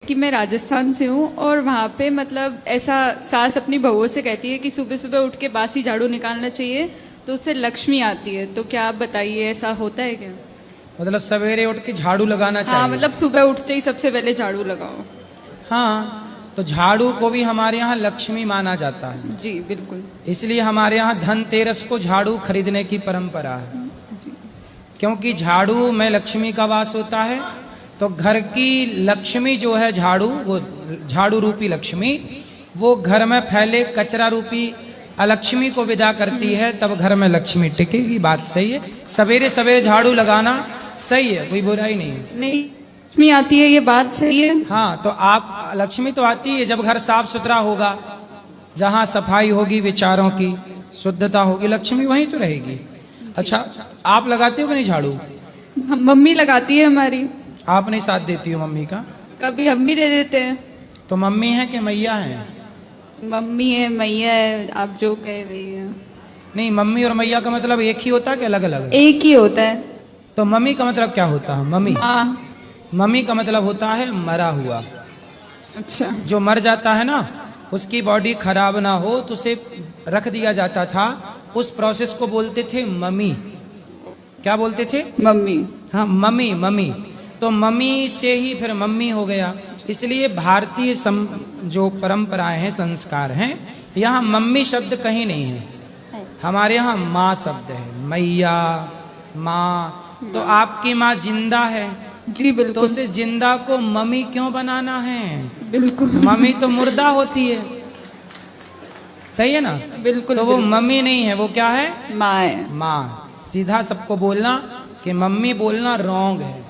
कि मैं राजस्थान से हूँ और वहाँ पे मतलब ऐसा सास अपनी बहुओं से कहती है कि सुबह सुबह उठ के बासी झाड़ू निकालना चाहिए तो उससे लक्ष्मी आती है। तो क्या आप बताइए, ऐसा होता है क्या? मतलब सवेरे उठ के झाड़ू लगाना चाहिए? हाँ, मतलब सुबह उठते ही सबसे पहले झाड़ू लगाओ। हाँ, तो झाड़ू को भी हमारे यहाँ लक्ष्मी माना जाता है। जी बिल्कुल। इसलिए हमारे यहाँ धनतेरस को झाड़ू खरीदने की परंपरा है, क्योंकि झाड़ू में लक्ष्मी का वास होता है। तो घर की लक्ष्मी जो है झाड़ू, वो झाड़ू रूपी लक्ष्मी, वो घर में फैले कचरा रूपी अलक्ष्मी को विदा करती है, तब घर में लक्ष्मी टिकेगी। बात सही है, सवेरे सवेरे झाड़ू लगाना सही है, कोई बुराई नहीं है। नहीं, लक्ष्मी आती है, ये बात सही है। हाँ, तो आप लक्ष्मी तो आती है जब घर साफ सुथरा होगा, जहाँ सफाई होगी, विचारों की शुद्धता होगी, लक्ष्मी वहीं तो रहेगी। अच्छा, आप लगाते हो कि नहीं झाड़ू? मम्मी लगाती है हमारी। आप नहीं साथ देती हो मम्मी का? कभी हम भी दे देते हैं। तो मम्मी है कि मैया है? मम्मी है, मैया है, आप जो कह रही है। नहीं, मम्मी और मैया का मतलब एक ही होता है कि अलग अलग? एक ही होता है। तो मम्मी का मतलब क्या होता है? मम्मी, हाँ। मम्मी का मतलब होता है मरा हुआ। अच्छा। जो मर जाता है ना, उसकी बॉडी खराब ना हो तो उसे रख दिया जाता था, उस प्रोसेस को बोलते थे मम्मी। क्या बोलते थे? मम्मी। हाँ, मम्मी, मम्मी। तो मम्मी से ही फिर मम्मी हो गया। इसलिए भारतीय जो परंपराएं हैं, संस्कार हैं, यहाँ मम्मी शब्द कहीं नहीं है। हमारे यहाँ माँ शब्द है, मैया, माँ। तो आपकी माँ जिंदा है? जी बिल्कुल। तो उसे जिंदा को मम्मी क्यों बनाना है? बिल्कुल। मम्मी तो मुर्दा होती है, सही है ना? बिल्कुल। तो वो मम्मी नहीं है, वो क्या है? माँ है। माँ। सीधा सबको बोलना कि मम्मी बोलना रॉन्ग है,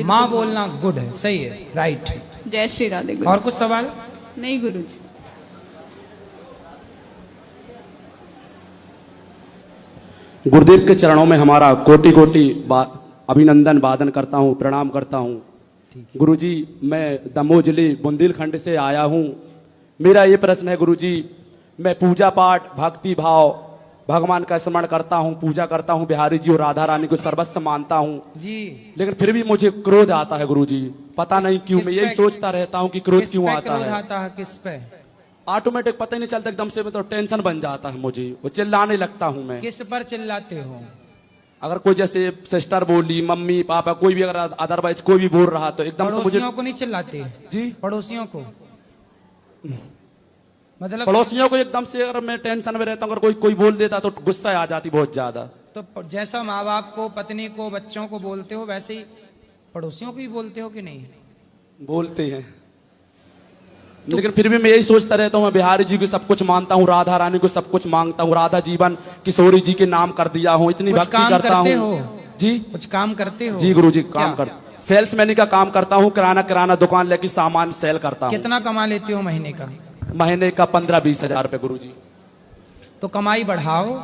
माँ बोलना गुड है, सही है, राइट। जय श्री राधे। गुरु। और कुछ सवाल? नहीं गुरुजी। गुरुदेव के चरणों में हमारा कोटि कोटि अभिनंदन वादन करता हूँ, प्रणाम करता हूँ। गुरुजी, मैं दमोह जिले बुंदेलखंड से आया हूँ। मेरा ये प्रश्न है गुरुजी, मैं पूजा पाठ, भक्ति भाव, भगवान का स्मरण करता हूँ, पूजा करता हूँ, बिहारी जी और राधा रानी को सर्वस्व मानता हूँ जी, लेकिन फिर भी मुझे क्रोध आता है गुरुजी। पता नहीं क्यों, मैं यही सोचता रहता हूँ कि क्रोध क्यों आता है। आता है किस पे? ऑटोमेटिक पता ही नहीं चलता, एकदम से मैं तो टेंशन बन जाता है मुझे, वो चिल्लाने लगता हूँ मैं। किस पर चिल्लाते हो? अगर कोई जैसे सिस्टर बोली, मम्मी पापा, कोई भी अगर अदरवाइज कोई भी बोल रहा तो एकदम से मुझे। पड़ोसियों को नहीं चिल्लाते? जी, पड़ोसियों को, मतलब पड़ोसियों को एकदम से, अगर मैं टेंशन में रहता हूँ, अगर कोई बोल देता तो गुस्सा आ जाती बहुत ज्यादा। तो जैसा माँ बाप को, पत्नी को, बच्चों को बोलते हो, वैसे ही पड़ोसियों को भी बोलते हो कि नहीं? बोलते हैं, लेकिन फिर भी मैं यही सोचता रहता हूँ, मैं बिहारी जी को सब कुछ मानता हूँ, राधा रानी को सब कुछ मांगता हूँ, राधा जीवन किशोरी जी के नाम कर दिया हूँ, इतनी भक्ति करता हूँ। जी, कुछ काम करते हो? जी गुरुजी, काम कर, सेल्समैनी का काम करता हूँ, किराना दुकान लेके सामान सेल करता हूँ। कितना कमा लेते हो महीने का? महीने का 15-20 हजार रुपए गुरुजी। तो कमाई बढ़ाओ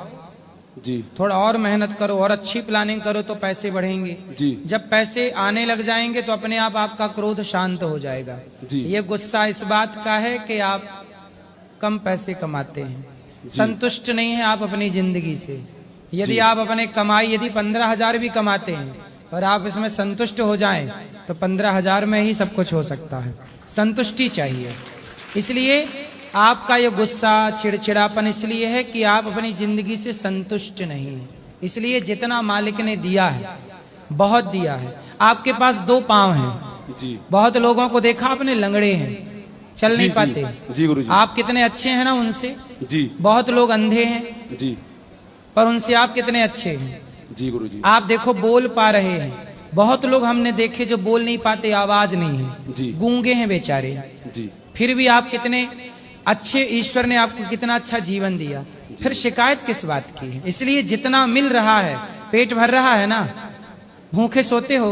जी, थोड़ा और मेहनत करो और अच्छी प्लानिंग करो तो पैसे बढ़ेंगे जी। जब पैसे आने लग जाएंगे तो अपने आप आपका क्रोध शांत हो जाएगा जी। ये गुस्सा इस बात का है कि आप कम पैसे कमाते हैं, संतुष्ट नहीं है आप अपनी जिंदगी से। यदि आप अपने कमाई यदि 15,000 भी कमाते हैं और आप इसमें संतुष्ट हो जाएं तो 15,000 में ही सब कुछ हो सकता है। संतुष्टि चाहिए। इसलिए आपका ये गुस्सा, चिड़चिड़ापन इसलिए है कि आप अपनी जिंदगी से संतुष्ट नहीं हैं। इसलिए जितना मालिक ने दिया है, बहुत दिया है। आपके पास 2 पांव हैं जी। बहुत लोगों को देखा आपने लंगड़े हैं, चल नहीं पाते। जी गुरुजी। आप कितने अच्छे हैं ना उनसे। जी। बहुत लोग अंधे हैं जी, पर उनसे आप कितने अच्छे हैं। जी गुरुजी। आप देखो बोल पा रहे हैं। बहुत लोग हमने देखे जो बोल नहीं पाते, आवाज नहीं है, जी, गूंगे हैं बेचारे। जी, फिर भी आप कितने अच्छे, ईश्वर ने आपको कितना अच्छा जीवन दिया, फिर शिकायत किस बात की है? इसलिए जितना मिल रहा है, पेट भर रहा है ना। भूखे सोते हो?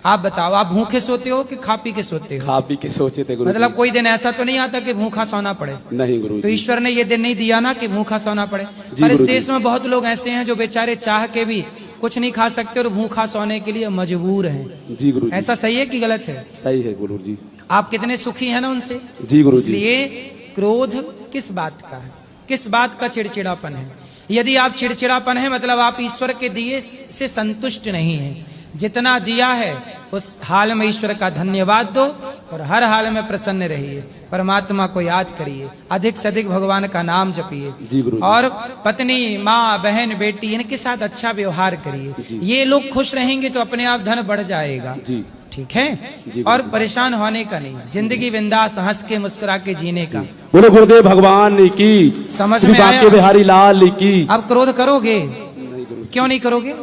आप बताओ, आप भूखे सोते हो कि खा पी के सोते हो? खा पी के सोचे थे गुरुजी। मतलब कोई दिन ऐसा तो नहीं आता कि भूखा सोना पड़े? नहीं गुरुजी। तो ईश्वर ने ये दिन नहीं दिया ना कि भूखा सोना पड़े। पर इस देश में बहुत लोग ऐसे हैं जो बेचारे चाह के भी कुछ नहीं खा सकते और भूखा सोने के लिए मजबूर हैं। जी गुरुजी। ऐसा सही है कि गलत है? सही है गुरुजी। आप कितने सुखी हैं ना उनसे। जी गुरुजी। इसलिए क्रोध किस बात का है, किस बात का चिड़चिड़ापन है? यदि आप चिड़चिड़ापन है मतलब आप ईश्वर के दिए से संतुष्ट नहीं हैं। जितना दिया है उस हाल में ईश्वर का धन्यवाद दो और हर हाल में प्रसन्न रहिए, परमात्मा को याद करिए, अधिक से अधिक भगवान का नाम जी जपिए गुरुजी। और पत्नी, माँ, बहन, बेटी इनके साथ अच्छा व्यवहार करिए। ये लोग खुश रहेंगे तो अपने आप धन बढ़ जाएगा। जी ठीक है। और परेशान होने का नहीं, जिंदगी बिंदास हंस के मुस्कुरा के जीने का। बोले गुरुदेव भगवान की, समझ श्री में आया? बांके बिहारी लाल की। अब क्रोध करोगे? नहीं गुरुजी, क्यों नहीं करोगे?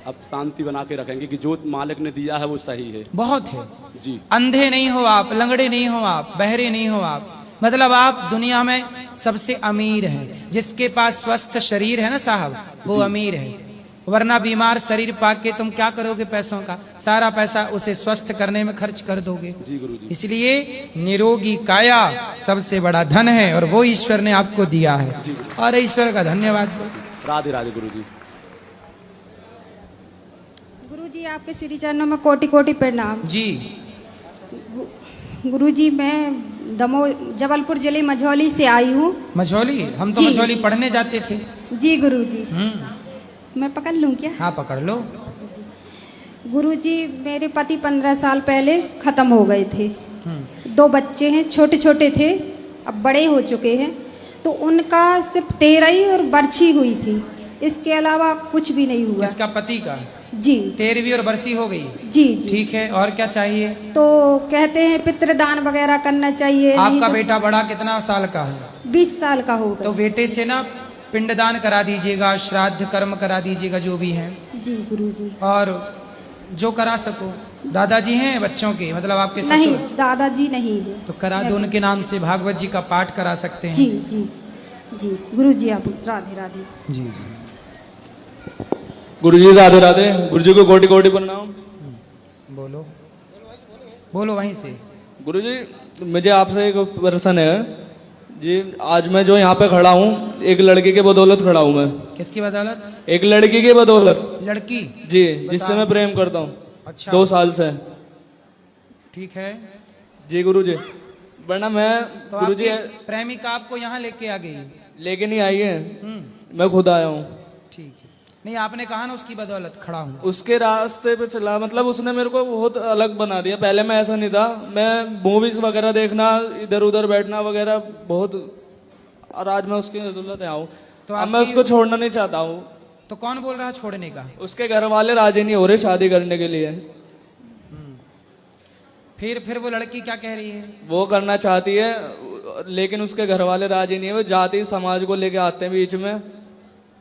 अब शांति बना के रखेंगे कि जो मालिक ने दिया है वो सही है। बहुत है। जी अंधे नहीं हो आप, लंगड़े नहीं हो आप, बहरे नहीं हो आप, मतलब आप दुनिया में सबसे अमीर हैं। जिसके पास स्वस्थ शरीर है ना साहब, वो अमीर है। वरना बीमार शरीर पाके तुम क्या करोगे? पैसों का सारा पैसा उसे स्वस्थ करने में खर्च कर दोगे। जी गुरुजी। इसलिए निरोगी काया सबसे बड़ा धन है और वो ईश्वर ने आपको दिया है और ईश्वर का धन्यवाद। राधे राधे गुरुजी। गुरुजी आपके श्री चरणों में कोटि कोटि प्रणाम। जी गुरुजी मैं जबलपुर जिले मझौली से आई हूँ। मझौली? हम तो जी। मझौली पढ़ने जाते थे। जी गुरुजी। मैं पकड़ लूँ क्या? हाँ पकड़ लो। गुरुजी मेरे पति 15 साल पहले खत्म हो गए थे। 2 बच्चे हैं, छोटे छोटे थे, अब बड़े हो चुके हैं। तो उनका सिर्फ 13 ही और बरछी हुई थी, इसके अलावा कुछ भी नहीं हुआ। किसका? पति का? जी 13वीं और बरसी हो गई। जी जी। ठीक है, और क्या चाहिए? तो कहते हैं पितृदान वगैरह करना चाहिए। नहीं आपका तो बेटा बड़ा कितना साल का है? 20 साल का होगा। तो बेटे से ना पिंडदान करा दीजिएगा, श्राद्ध कर्म करा दीजिएगा जो भी है, जी गुरुजी। और जो करा सको। दादाजी हैं बच्चों के, मतलब आपके नहीं, ससुर? दादाजी नहीं है। तो करा दो, उनके नाम से भागवत जी का पाठ करा सकते हैं। जी जी जी गुरुजी आप राधे राधे। जी। गुरुजी राधे राधे। गुरुजी को कोटि कोटि प्रणाम। बोलो बोलो वहीं से। गुरुजी मुझे आपसे एक प्रश्न है जी। आज मैं जो यहाँ पे खड़ा हूँ, एक लड़की के बदौलत खड़ा हूँ मैं। किसकी बदौलत? एक लड़की की बदौलत। लड़की? जी, जिससे मैं प्रेम करता हूँ। अच्छा। 2 साल से। ठीक है। जी गुरुजी। वरना मैं तो गुरुजी आपकी प्रेमिका आपको यहाँ लेके आ गई? लेके नहीं आई है, मैं खुद आया हूँ। ठीक है। नहीं, आपने कहा ना उसकी बदौलत खड़ा हूँ। उसके रास्ते पे चला, मतलब उसने मेरे को बहुत अलग बना दिया। पहले मैं ऐसा नहीं था, मैं मूवीज वगैरह देखना, इधर उधर बैठना वगैरह बहुत, और आज मैं उसके बदौलत आया हूँ। तो अब मैं उसको छोड़ना नहीं चाहता हूँ। तो कौन बोल रहा है छोड़ने का? उसके घर वाले राजी नहीं हो रहे शादी करने के लिए। फिर वो लड़की क्या कह रही है? वो करना चाहती है लेकिन उसके घर वाले राजी नहीं है। वो जाति समाज को लेके आते हैं बीच में।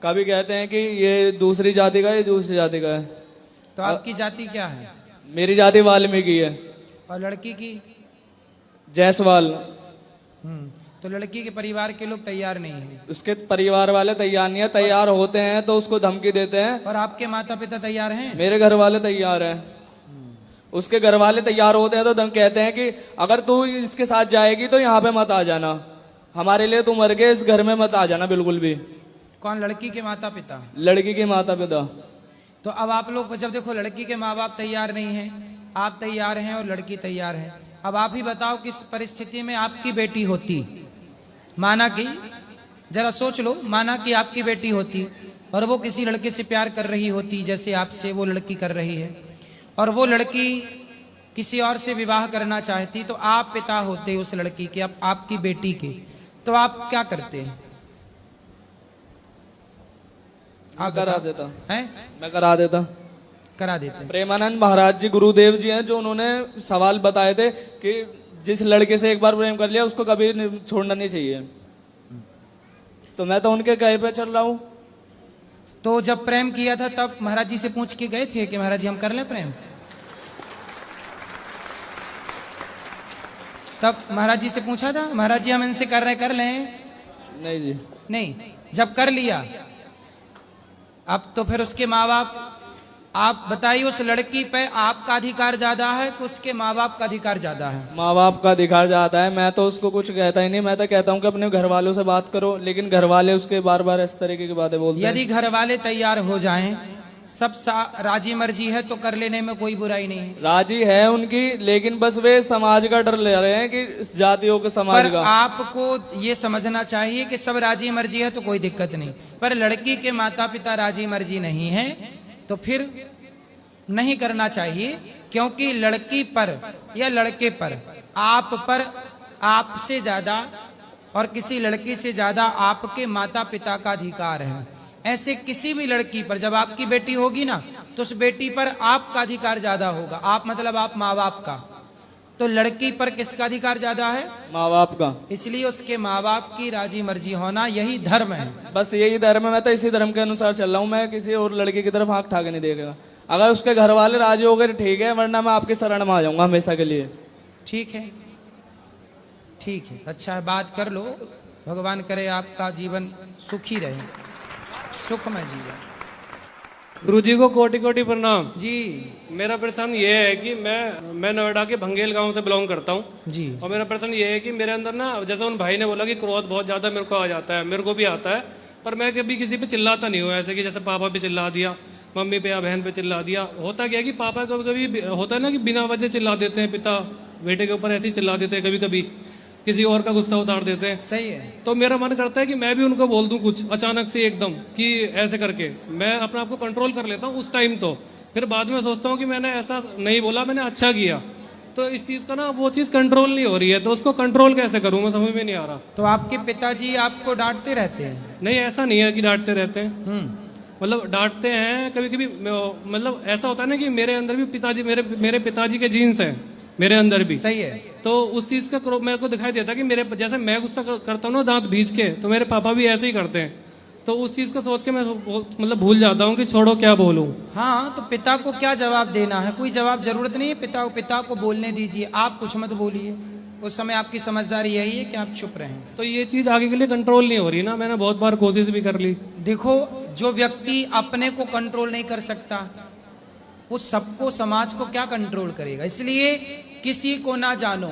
कभी कहते हैं कि ये दूसरी जाति का है, ये दूसरी जाति का है। तो आपकी जाति क्या है? मेरी जाति वाल्मीकि है। और लड़की की? जायसवाल। तो लड़की के परिवार के लोग तैयार नहीं है? उसके परिवार वाले तैयार नहीं है। तैयार होते हैं तो उसको धमकी देते हैं। और आपके माता पिता तैयार हैं? मेरे घर वाले तैयार हैं। उसके घर वाले तैयार होते हैं तो कहते हैं कि अगर तू इसके साथ जाएगी तो यहाँ पे मत आ जाना, हमारे लिए तू मर गए, इस घर में मत आ जाना बिल्कुल भी। कौन? लड़की के माता पिता? लड़की के माता पिता। तो अब आप लोग जब देखो लड़की के माँ बाप तैयार नहीं हैं, आप तैयार हैं और लड़की तैयार है, अब आप ही बताओ किस परिस्थिति में आपकी बेटी होती। माना कि, जरा सोच लो, माना कि आपकी बेटी होती और वो किसी लड़के से प्यार कर रही होती जैसे आपसे वो लड़की कर रही है, और वो लड़की किसी और से विवाह करना चाहती, तो आप पिता होते उस लड़की के, अब आपकी बेटी के, तो आप क्या करते हैं? आप करा देता हैं? मैं करा देता। करा देते। प्रेमानंद महाराज जी गुरुदेव जी हैं जो उन्होंने सवाल बताए थे कि जिस लड़के से एक बार प्रेम कर लिया उसको कभी छोड़ना नहीं चाहिए। तो मैं तो उनके कहे पे चल रहा हूँ। तो जब प्रेम किया था तब महाराज जी से पूछ के गए थे कि महाराज जी हम कर लें प्रेम? तब महाराज जी से पूछा था महाराज जी हम इनसे कर रहे, कर लें? नहीं जी। नहीं। जब कर लिया अब तो फिर उसके माँ बाप, आप बताइए उस लड़की पे आपका अधिकार ज्यादा है कि उसके माँ बाप का अधिकार ज्यादा है? माँ बाप का अधिकार ज्यादा है। मैं तो उसको कुछ कहता ही नहीं। मैं तो कहता हूँ कि अपने घर वालों से बात करो, लेकिन घर वाले उसके बार बार इस तरीके की बातें बोलते हैं। यदि घर वाले तैयार हो जाएं, सब राजी मर्जी है तो कर लेने में कोई बुराई नहीं है। राजी है उनकी, लेकिन बस वे समाज का डर ले रहे हैं कि इस जातियों के समाज पर का। आपको ये समझना चाहिए कि सब राजी मर्जी है तो कोई दिक्कत नहीं, पर लड़की के माता पिता राजी मर्जी नहीं है तो फिर नहीं करना चाहिए। क्योंकि लड़की पर या लड़के पर आपसे ज्यादा और किसी लड़की से ज्यादा आपके माता पिता का अधिकार है। ऐसे किसी भी लड़की पर जब आपकी बेटी होगी ना, तो उस बेटी पर आपका अधिकार ज्यादा होगा। आप मतलब आप माँ बाप का। तो लड़की पर किसका अधिकार ज्यादा है? माँ बाप का। इसलिए उसके माँ बाप की राजी मर्जी होना यही धर्म है। बस यही धर्म है। मैं तो इसी धर्म के अनुसार चल रहा हूँ। मैं किसी और लड़की की तरफ आंख उठा के नहीं देखेगा। अगर उसके घर वाले राजी हो गए तो ठीक है, वरना मैं आपकी शरण में आ जाऊंगा हमेशा के लिए। ठीक है, ठीक है, अच्छा है, बात कर लो। भगवान करे आपका जीवन सुखी रहे, सुखमय जीवन। गुरुजी को कोटि कोटि प्रणाम जी। मेरा प्रश्न ये है कि मैं नोएडा के भंगेल गांव से बिलोंग करता हूँ जी। और मेरा प्रश्न ये है कि मेरे अंदर ना, जैसा उन भाई ने बोला कि क्रोध बहुत ज्यादा मेरे को आ जाता है, मेरे को भी आता है, पर मैं कभी किसी पे चिल्लाता नहीं हूँ। ऐसे कि जैसे पापा पे चिल्ला दिया, मम्मी पे या बहन पे चिल्ला दिया। होता क्या है कि पापा कभी कभी होता है ना कि बिना वजह चिल्ला देते हैं, पिता बेटे के ऊपर ऐसे ही चिल्ला देते हैं, कभी कभी किसी और का गुस्सा उतार देते हैं। सही है। तो मेरा मन करता है कि मैं भी उनको बोल दूं कुछ अचानक से एकदम कि ऐसे करके मैं अपने आप को कंट्रोल कर लेता हूँ उस टाइम। तो फिर बाद में सोचता हूँ कि मैंने ऐसा नहीं बोला, मैंने अच्छा किया। तो इस चीज का ना, वो चीज कंट्रोल नहीं हो रही है, तो उसको कंट्रोल कैसे करूं मैं समझ में नहीं आ रहा। तो आपके पिताजी आपको डांटते रहते हैं? नहीं, ऐसा नहीं है कि डांटते रहते हैं। मतलब डांटते हैं कभी कभी। मतलब ऐसा होता है ना कि मेरे अंदर भी पिताजी, मेरे पिताजी के जीन्स हैं मेरे अंदर भी। सही है। तो उस चीज का मेरे को दिखाई देता है कि मेरे जैसे मैं गुस्सा करता हूँ ना दांत भींच के, तो मेरे पापा भी ऐसे ही करते हैं। तो उस चीज को सोच के मैं मतलब भूल जाता हूँ कि छोड़ो क्या बोलूं। हाँ, तो पिता को क्या जवाब देना है? कोई जवाब जरूरत नहीं है। पिता को बोलने दीजिए, आप कुछ मत बोलिए। उस समय आपकी समझदारी यही है कि आप चुप रहें। तो ये चीज आगे के लिए कंट्रोल नहीं हो रही ना। मैंने बहुत बार कोशिश भी कर ली। देखो, जो व्यक्ति अपने को कंट्रोल नहीं कर सकता, वो सबको, समाज को क्या कंट्रोल करेगा? इसलिए किसी को ना जानो।